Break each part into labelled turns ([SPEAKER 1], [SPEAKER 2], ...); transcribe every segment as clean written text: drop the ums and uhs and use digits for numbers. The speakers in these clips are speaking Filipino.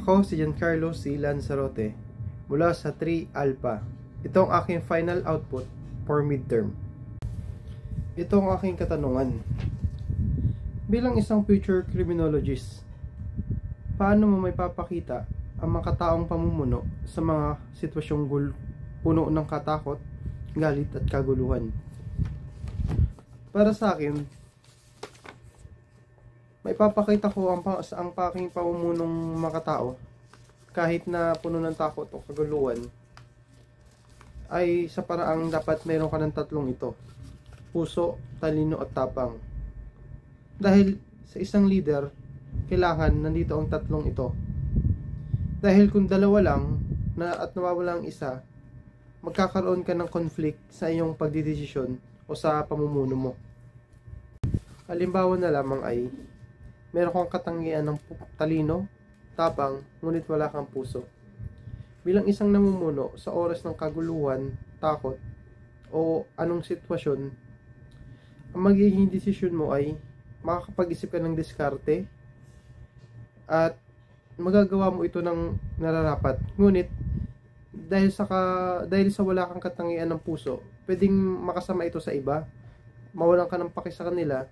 [SPEAKER 1] Ako si Giancarlo C. Lanzarote mula sa 3 Alpha. Ito ang aking final output for midterm. Ito ang aking katanungan. Bilang isang future criminologist, paano mo may papakita ang makataong pamumuno sa mga sitwasyong puno ng katakot, galit at kaguluhan? Para sa akin, may papakita ko ang aking pamumunong makatao kahit na puno ng takot o kaguluhan ay sa paraang dapat mayroon ka ng tatlong ito: puso, talino at tapang. Dahil sa isang leader, kailangan nandito ang tatlong ito. Dahil kung dalawa lang at nawawala ang isa, magkakaroon ka ng conflict sa iyong pagdidesisyon o sa pamumuno mo. Halimbawa na lamang ay meron kang katangian ng talino, tapang, ngunit wala kang puso. Bilang isang namumuno sa oras ng kaguluhan, takot, o anong sitwasyon, ang magiging desisyon mo ay makakapag-isip ka ng diskarte at magagawa mo ito ng nararapat. Ngunit dahil sa wala kang katangian ng puso, pwedeng makasama ito sa iba, mawalan ka ng paki sa kanila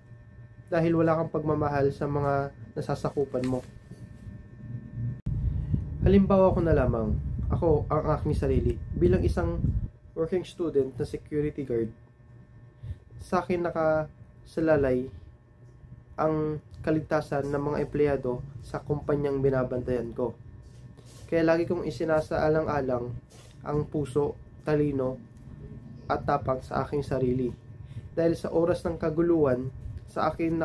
[SPEAKER 1] dahil wala kang pagmamahal sa mga nasasakupan mo. Halimbawa ko na lamang, ako ang aking sarili bilang isang working student na security guard. Sa akin nakasalalay ang kaligtasan ng mga empleyado sa kumpanyang binabantayan ko. Kaya lagi kong isinasaalang-alang ang puso, talino at tapang sa aking sarili. Dahil sa oras ng kaguluhan, sa akin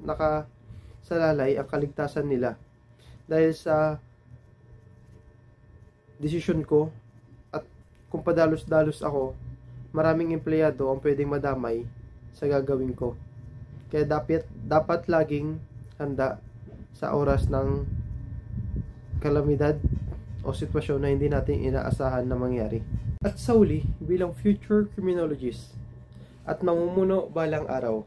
[SPEAKER 1] nakasalalay ang kaligtasan nila. Dahil sa desisyon ko at kung padalos-dalos ako, maraming empleyado ang pwedeng madamay sa gagawin ko. Kaya dapat laging handa sa oras ng kalamidad o sitwasyon na hindi natin inaasahan na mangyari. At sa uli, bilang future criminologist at mamumuno balang araw,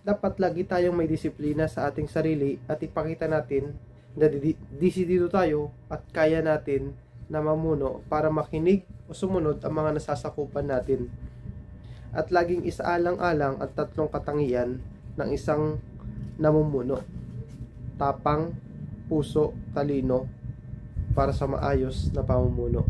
[SPEAKER 1] dapat lagi tayong may disiplina sa ating sarili at ipakita natin na disidido tayo at kaya natin na mamuno para makinig o sumunod ang mga nasasakupan natin. At laging isaalang-alang ang tatlong katangian ng isang namumuno: tapang, puso, talino, para sa maayos na pamumuno.